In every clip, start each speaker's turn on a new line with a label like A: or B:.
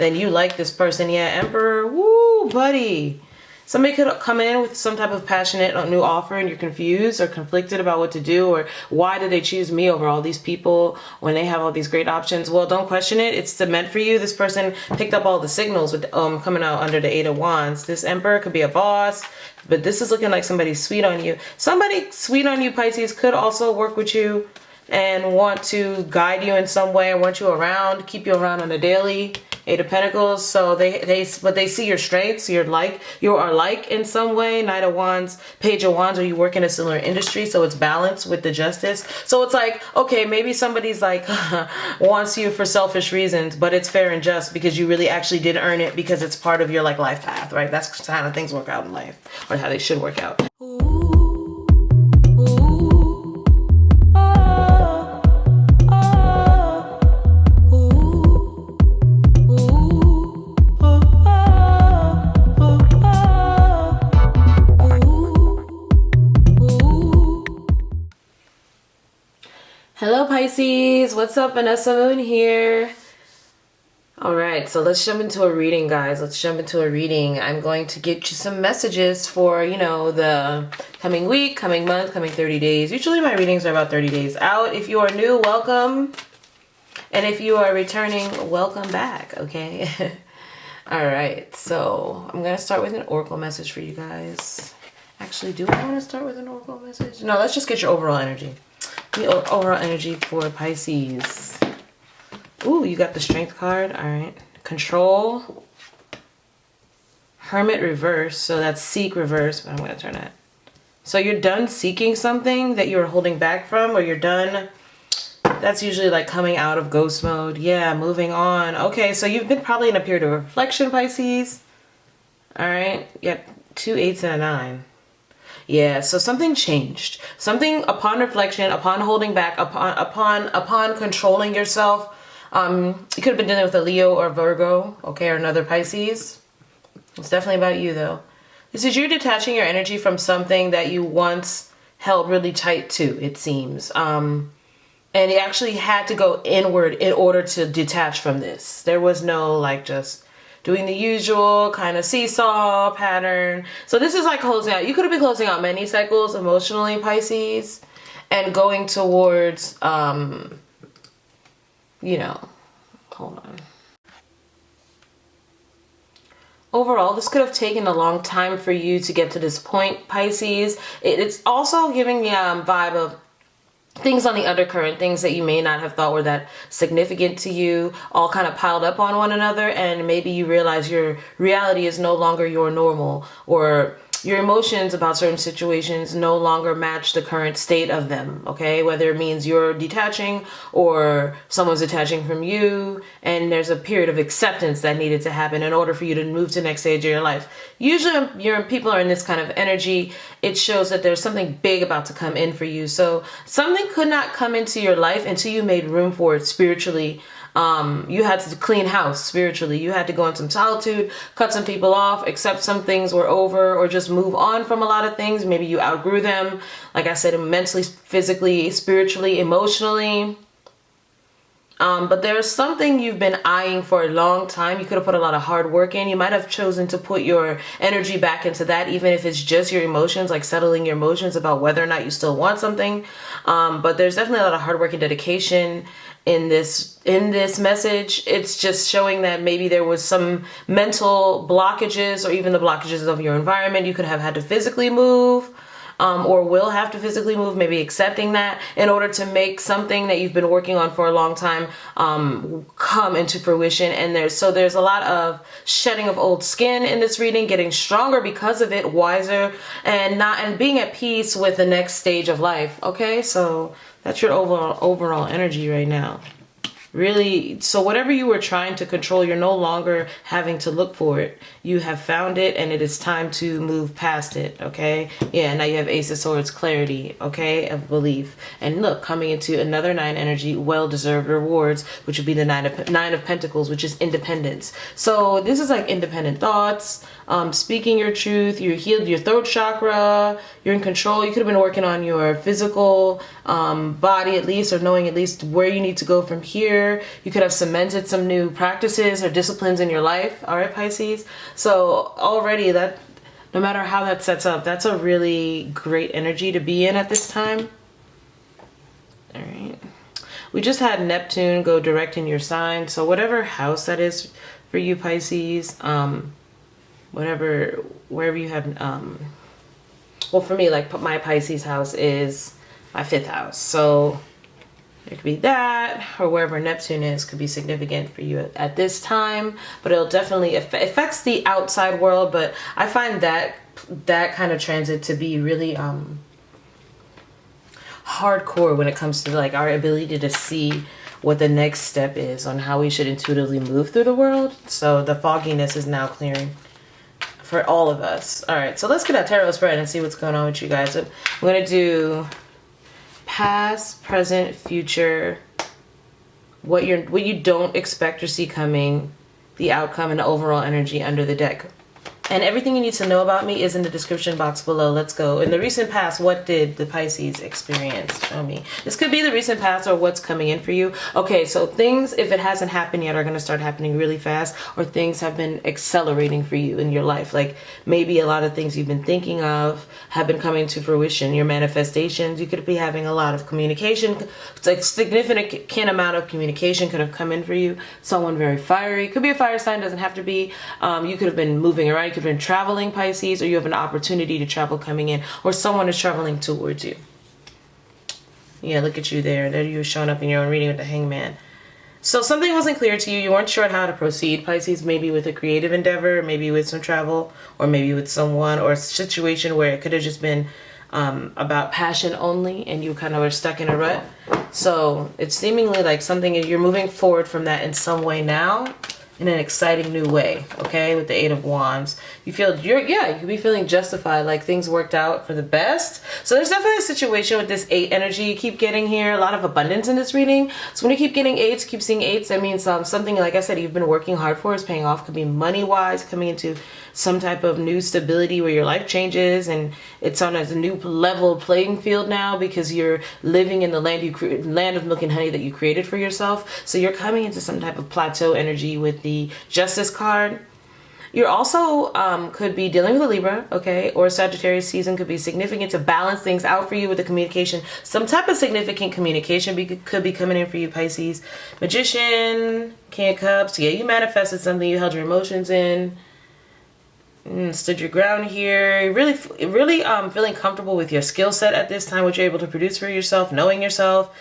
A: then you like this person. Yeah, Emperor. Woo, buddy. Somebody could come in with some type of passionate new offer and you're confused or conflicted about what to do, or why did they choose me over all these people when they have all these great options? Well, don't question it. It's meant for you. This person picked up all the signals with coming out under the Eight of Wands. This Emperor could be a boss, but this is looking like somebody sweet on you. Somebody sweet on you, Pisces, could also work with you and want to guide you in some way, want you around, keep you around on a daily. Eight of Pentacles. So they see your strengths. You are like in some way. Knight of Wands, Page of Wands. Or you work in a similar industry, so it's balanced with the Justice. So it's like, okay, maybe somebody's like wants you for selfish reasons, but it's fair and just because you really actually did earn it, because it's part of your like life path, right? That's how things work out in life, or how they should work out. Hello Pisces, what's up? Vanessa Moon here. All right, so let's jump into a reading, guys. Let's jump into a reading. I'm going to get you some messages for, you know, the coming week, coming month, coming 30 days. Usually my readings are about 30 days out. If you are new, welcome. And if you are returning, welcome back, okay? All right, so I'm going to start with an oracle message for you guys. Actually, do I want to start with an oracle message? No, let's just get your overall energy. The overall energy for Pisces. Ooh, you got the Strength card. All right. Control. Hermit reverse. So that's seek reverse. But I'm going to turn that. So you're done seeking something that you're holding back from, or you're done. That's usually like coming out of ghost mode. Yeah, moving on. Okay, so you've been probably in a period of reflection, Pisces. All right. Yep. 2 8s and a 9. Yeah, so something changed. Something upon reflection, upon holding back, upon controlling yourself. You could have been dealing with a Leo or Virgo, okay, or another Pisces. It's definitely about you though. This is you detaching your energy from something that you once held really tight to, it seems. And you actually had to go inward in order to detach from this. There was no like just doing the usual kind of seesaw pattern. So this is like closing out. You could have been closing out many cycles emotionally, Pisces, and going towards, you know, hold on. Overall, this could have taken a long time for you to get to this point, Pisces. It's also giving the vibe of things on the undercurrent, things that you may not have thought were that significant to you, all kind of piled up on one another, and maybe you realize your reality is no longer your normal, or your emotions about certain situations no longer match the current state of them, okay? Whether it means you're detaching or someone's detaching from you, and there's a period of acceptance that needed to happen in order for you to move to the next stage of your life. Usually when people are in this kind of energy, it shows that there's something big about to come in for you. So something could not come into your life until you made room for it spiritually. You had to clean house spiritually. You had to go in some solitude, cut some people off, accept some things were over, or just move on from a lot of things. Maybe you outgrew them. Like I said, mentally, physically, spiritually, emotionally. But there's something you've been eyeing for a long time. You could have put a lot of hard work in. You might have chosen to put your energy back into that, even if it's just your emotions, like settling your emotions about whether or not you still want something. But there's definitely a lot of hard work and dedication in this message. It's just showing that maybe there was some mental blockages, or even the blockages of your environment. You could have had to physically move, or will have to physically move, maybe accepting that in order to make something that you've been working on for a long time come into fruition. And there's a lot of shedding of old skin in this reading, getting stronger because of it, wiser, and being at peace with the next stage of life. Okay, so that's your overall energy right now. Really, so whatever you were trying to control, you're no longer having to look for it. You have found it, and it is time to move past it, okay? Yeah, now you have Ace of Swords, clarity, okay, of belief. And look, coming into another 9 energy, well-deserved rewards, which would be the 9 of Pentacles, which is independence. So this is like independent thoughts, speaking your truth. You healed your throat chakra, you're in control. You could have been working on your physical body at least, or knowing at least where you need to go from here. year. You could have cemented some new practices or disciplines in your life. All right, Pisces. So already that, no matter how that sets up, that's a really great energy to be in at this time. All right. We just had Neptune go direct in your sign. So whatever house that is for you, Pisces, wherever you have, well, for me, like my Pisces house is my 5th house. So it could be that, or wherever Neptune is could be significant for you at this time, but it'll definitely affects the outside world. But I find that kind of transit to be really hardcore when it comes to like our ability to see what the next step is on how we should intuitively move through the world. So the fogginess is now clearing for all of us. All right, so let's get a tarot spread and see what's going on with you guys. I'm going to do past, present, future, what you don't expect or see coming, the outcome, and the overall energy under the deck. And everything you need to know about me is in the description box below. Let's go. In the recent past, what did the Pisces experience? Show me. This could be the recent past or what's coming in for you. Okay, so things, if it hasn't happened yet, are going to start happening really fast, or things have been accelerating for you in your life. Like maybe a lot of things you've been thinking of have been coming to fruition. Your manifestations, you could be having a lot of communication. It's like significant amount of communication could have come in for you. Someone very fiery. Could be a fire sign, doesn't have to be. You could have been moving around. You could have been traveling, Pisces, or you have an opportunity to travel coming in, or someone is traveling towards you. Yeah, look at you there. There you were showing up in your own reading with the Hangman. So something wasn't clear to you. You weren't sure how to proceed, Pisces, maybe with a creative endeavor, maybe with some travel, or maybe with someone, or a situation where it could have just been about passion only and you kind of were stuck in a rut. So it's seemingly like something, you're moving forward from that in some way now, in an exciting new way, okay, with the 8 of Wands. You feel, you could be feeling justified, like things worked out for the best. So there's definitely a situation with this 8 energy you keep getting here, a lot of abundance in this reading. So when you keep getting 8s, keep seeing 8s, that means something, like I said, you've been working hard for is paying off. Could be money-wise, coming into some type of new stability where your life changes and it's on a new level playing field now because you're living in the land of milk and honey that you created for yourself. So you're coming into some type of plateau energy with the Justice card. You're also could be dealing with a Libra, okay, or Sagittarius season could be significant to balance things out for you with the communication. Some type of significant communication could be coming in for you, Pisces. Magician, King of Cups. Yeah, you manifested something. You held your emotions in. Stood your ground here. Really feeling comfortable with your skill set at this time, what you're able to produce for yourself, knowing yourself.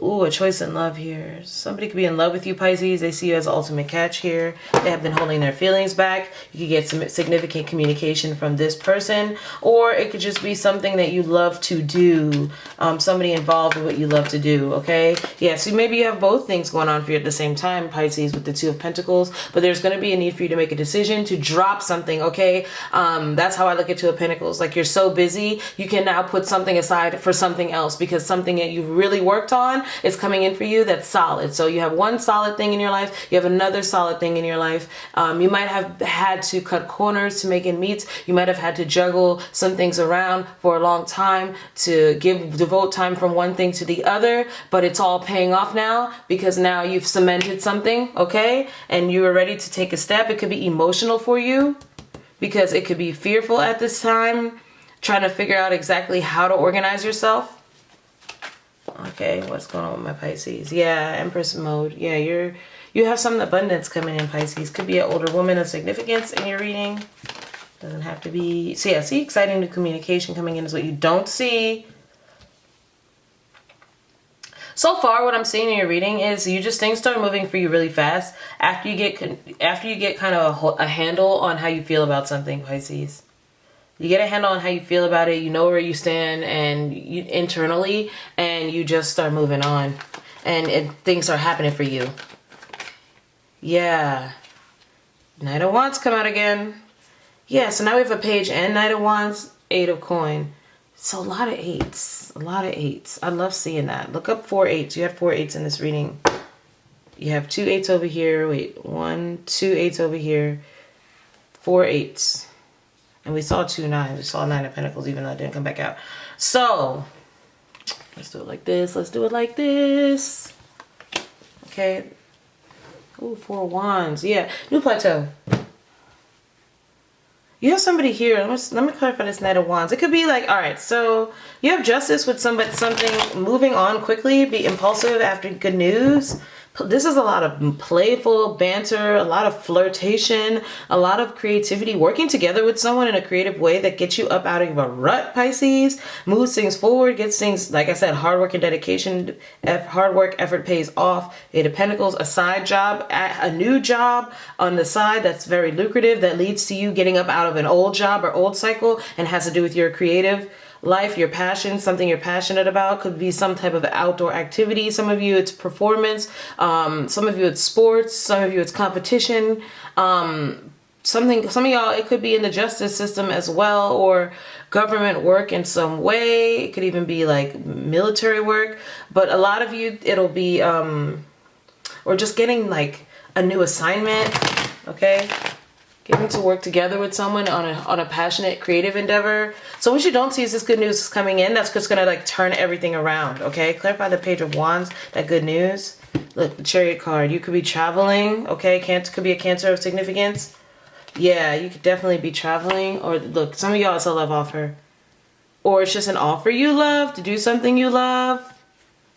A: Ooh, a choice in love here. Somebody could be in love with you, Pisces. They see you as the ultimate catch here. They have been holding their feelings back. You could get some significant communication from this person. Or it could just be something that you love to do. Somebody involved with what you love to do, okay? Yeah, so maybe you have both things going on for you at the same time, Pisces, with the 2 of Pentacles. But there's going to be a need for you to make a decision to drop something, okay? That's how I look at 2 of Pentacles. Like you're so busy, you can now put something aside for something else because something that you've really worked on is coming in for you that's solid. So you have one solid thing in your life, you have another solid thing in your life. You might have had to cut corners to make it meet. You might have had to juggle some things around for a long time to devote time from one thing to the other, but it's all paying off now because now you've cemented something, okay? And you are ready to take a step. It could be emotional for you because it could be fearful at this time, trying to figure out exactly how to organize yourself. Okay, what's going on with my Pisces? Yeah, Empress mode. Yeah, you have some abundance coming in, Pisces. Could be an older woman of significance in your reading. Doesn't have to be. So yeah, see, exciting new communication coming in is what you don't see. So far, what I'm seeing in your reading is things start moving for you really fast after you get kind of a handle on how you feel about something, Pisces. You get a handle on how you feel about it. You know where you stand internally, and you just start moving on, and things are happening for you. Yeah. Knight of Wands come out again. Yeah, so now we have a page and Knight of Wands, 8 of coin. So a lot of 8s. A lot of 8s. I love seeing that. Look up 4 8s. You have 4 8s in this reading. You have 2 8s over here. Wait, 1, 2 8s over here. 4 8s. And we saw 2 9s. We saw 9 of Pentacles, even though it didn't come back out. So, let's do it like this. Let's do it like this. Okay. Ooh, 4 of Wands. Yeah, new plateau. You have somebody here. Let me clarify this Knight of Wands. It could be like, all right, so you have justice with something moving on quickly, be impulsive after good news. This is a lot of playful banter, a lot of flirtation, a lot of creativity, working together with someone in a creative way that gets you up out of a rut, Pisces, moves things forward, gets things, like I said, hard work and dedication, hard work, effort pays off. Eight of Pentacles, a side job, a new job on the side that's very lucrative, that leads to you getting up out of an old job or old cycle and has to do with your creative life, your passion, something you're passionate about. Could be some type of outdoor activity. Some of you it's performance, some of you it's sports, some of you it's competition, some of y'all it could be in the justice system as well, or government work in some way. It could even be like military work, but a lot of you it'll be or just getting like a new assignment, okay? Getting to work together with someone on a passionate, creative endeavor. So what you don't see is this good news is coming in. That's just gonna like turn everything around, okay? Clarify the Page of Wands, that good news. Look, the Chariot card. You could be traveling, okay? Could be a Cancer of significance. Yeah, you could definitely be traveling. Or look, some of y'all it's a love offer. Or it's just an offer you love to do something you love.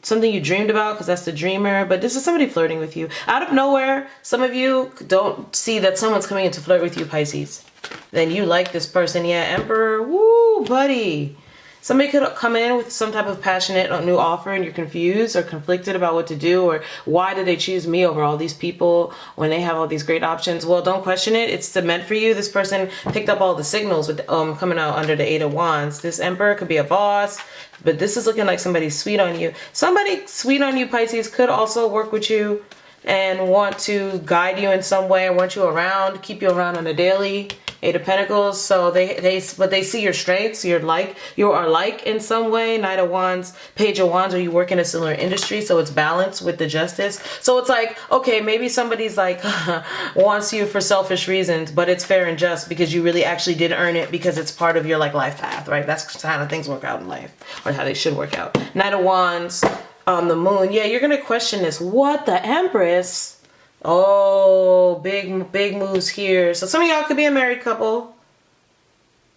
A: Something you dreamed about, because that's the dreamer. But this is somebody flirting with you out of nowhere. Some of you don't see that someone's coming in to flirt with you, Pisces. Then you like this person. Yeah, Emperor. Woo, buddy. Somebody could come in with some type of passionate new offer and you're confused or conflicted about what to do, or why did they choose me over all these people when they have all these great options? Well, don't question it. It's meant for you. This person picked up all the signals with coming out under the Eight of Wands. This Emperor could be a boss, but this is looking like somebody sweet on you. Somebody sweet on you, Pisces, could also work with you and want to guide you in some way, want you around, keep you around on a daily. Eight of Pentacles. So they see your strengths. You are like in some way. Knight of Wands, Page of Wands, or you work in a similar industry, so it's balanced with the justice. So it's like, okay, maybe somebody's like wants you for selfish reasons, but it's fair and just because you really actually did earn it, because it's part of your like life path, right? That's how things work out in life, or how they should work out. Knight of Wands on the moon. Yeah, you're gonna question this. What, the Empress? Oh, big moves here. So some of y'all could be a married couple.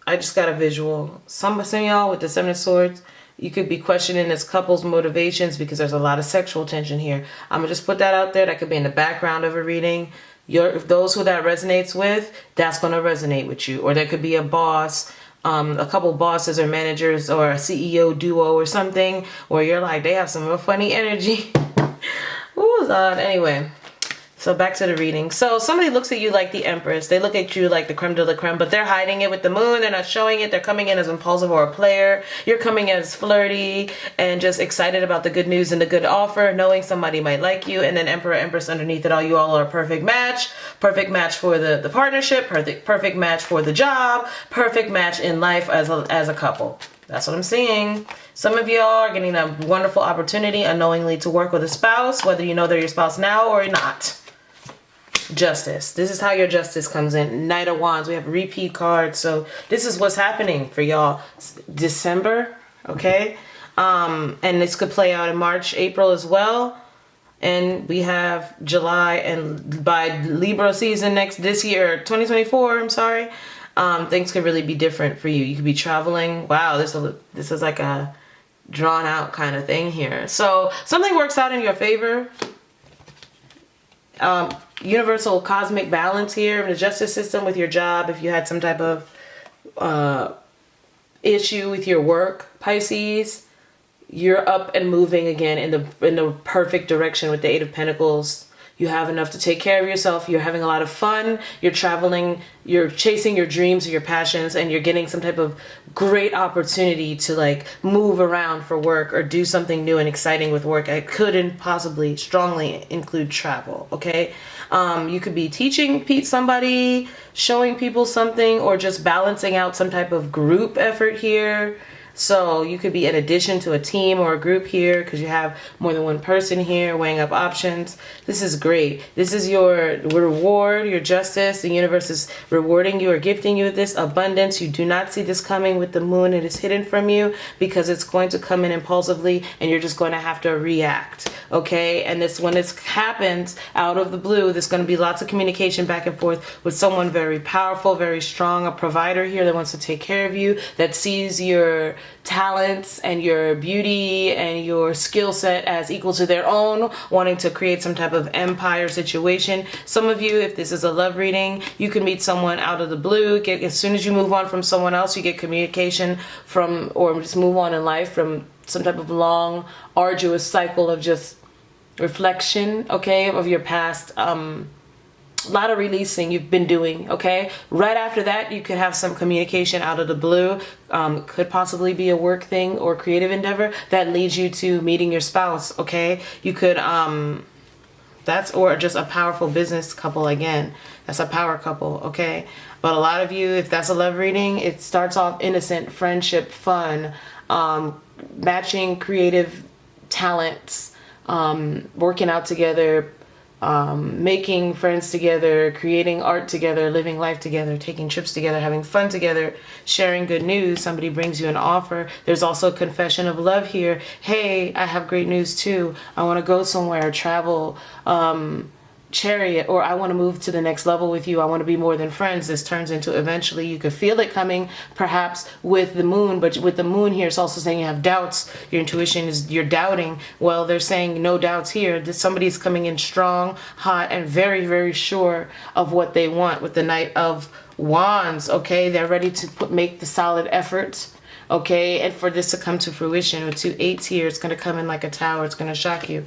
A: I just got a visual. Some of y'all with the Seven of Swords, you could be questioning this couple's motivations because there's a lot of sexual tension here. I'm gonna just put that out there. That could be in the background of a reading. Those who that resonates with, that's gonna resonate with you. Or there could be a boss, a couple bosses or managers, or a CEO duo or something where you're like, they have some real funny energy. Ooh, Lord. Anyway. So back to the reading. So somebody looks at you like the Empress. They look at you like the creme de la creme, but they're hiding it with the moon. They're not showing it. They're coming in as impulsive or a player. You're coming as flirty and just excited about the good news and the good offer, knowing somebody might like you. And then Emperor, Empress underneath it all. You all are a perfect match. Perfect match for the partnership. Perfect match for the job. Perfect match in life as a couple. That's what I'm seeing. Some of y'all are getting a wonderful opportunity unknowingly to work with a spouse, whether you know they're your spouse now or not. Justice. This is how your justice comes in. Knight of Wands. We have repeat cards. So this is what's happening for y'all. December, okay? And this could play out in March, April as well. And we have July, and by Libra season this year, 2024, I'm sorry, things could really be different for you. You could be traveling. Wow, this is like a drawn out kind of thing here. So something works out in your favor. Universal cosmic balance here in the justice system with your job. If you had some type of issue with your work, Pisces, you're up and moving again in the perfect direction with the Eight of Pentacles. You have enough to take care of yourself. You're having a lot of fun. You're traveling. You're chasing your dreams or your passions, and you're getting some type of great opportunity to like move around for work or do something new and exciting with work. I couldn't possibly strongly include travel. Okay. You could be teaching somebody, showing people something, or just balancing out some type of group effort here. So you could be in addition to a team or a group here because you have more than one person here weighing up options. This is great. This is your reward, your justice. The universe is rewarding you or gifting you with this abundance. You do not see this coming with the moon. It is hidden from you because it's going to come in impulsively and you're just going to have to react. Okay? And this, when this happens out of the blue, there's going to be lots of communication back and forth with someone very powerful, very strong, a provider here that wants to take care of you, that sees your talents and your beauty and your skill set as equal to their own, wanting to create some type of empire situation. Some of you, if this is a love reading, you can meet someone out of the blue. As soon as you move on from someone else, you get communication from, or just move on in life from some type of long, arduous cycle of just reflection, okay, of your past. A lot of releasing you've been doing, okay? Right after that, you could have some communication out of the blue. Could possibly be a work thing or creative endeavor that leads you to meeting your spouse, okay? You could, that's, or just a powerful business couple again. That's a power couple, okay? But a lot of you, if that's a love reading, it starts off innocent, friendship, fun, matching creative talents, working out together, making friends together, creating art together, living life together, taking trips together, having fun together, sharing good news. Somebody brings you an offer. There's also a confession of love here. Hey, I have great news too. I want to go somewhere, travel, chariot, or I want to move to the next level with you. I want to be more than friends. This turns into, eventually you could feel it coming perhaps with the moon, but with the moon here, it's also saying you have doubts. Your intuition is, you're doubting. Well, they're saying no doubts here. Somebody's coming in strong, hot, and very, very sure of what they want with the Knight of Wands. Okay, they're ready to make the solid effort. Okay, and for this to come to fruition with 2 8s here, it's going to come in like a tower. It's going to shock you.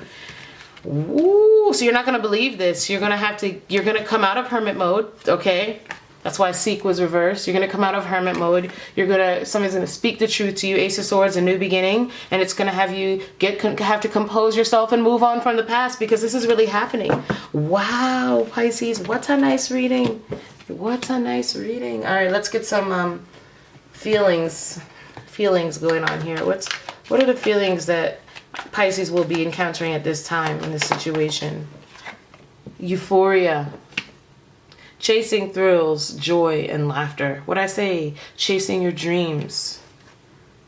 A: Ooh, so you're not going to believe this. You're going to come out of hermit mode, okay? That's why Seek was reversed. You're going to come out of hermit mode. Somebody's going to speak the truth to you. Ace of Swords, a new beginning. And it's going to have you have to compose yourself and move on from the past because this is really happening. Wow, Pisces, what a nice reading. What a nice reading. All right, let's get some feelings going on here. What are the feelings that Pisces will be encountering at this time in this situation? Euphoria, chasing thrills, joy, and laughter. What I say? Chasing your dreams.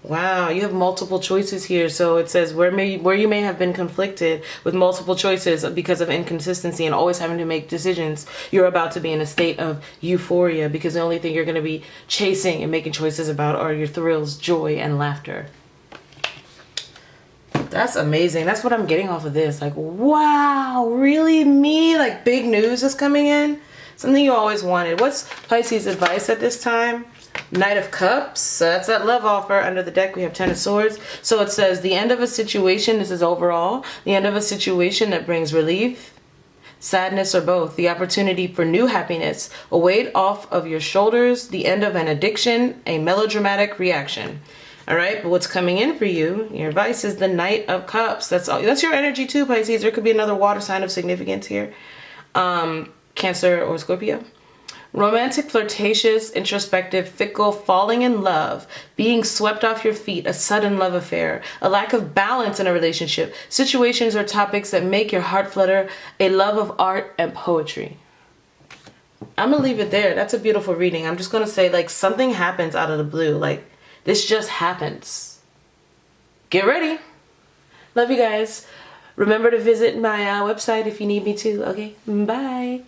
A: Wow, you have multiple choices here. So it says where you may have been conflicted with multiple choices because of inconsistency and always having to make decisions, you're about to be in a state of euphoria because the only thing you're going to be chasing and making choices about are your thrills, joy, and laughter. That's amazing. That's what I'm getting off of this. Like, wow, really? Me? Like, big news is coming in? Something you always wanted. What's Pisces' advice at this time? Knight of Cups. So that's that love offer. Under the deck, we have 10 of Swords. So it says the end of a situation. This is overall. The end of a situation that brings relief, sadness, or both. The opportunity for new happiness. A weight off of your shoulders. The end of an addiction. A melodramatic reaction. All right, but what's coming in for you, your advice is the Knight of Cups. That's your energy too, Pisces. There could be another water sign of significance here. Cancer or Scorpio. Romantic, flirtatious, introspective, fickle, falling in love, being swept off your feet, a sudden love affair, a lack of balance in a relationship, situations or topics that make your heart flutter, a love of art and poetry. I'm going to leave it there. That's a beautiful reading. I'm just going to say, like, something happens out of the blue. Like, this just happens. Get ready. Love you guys. Remember to visit my website if you need me to. Okay, bye.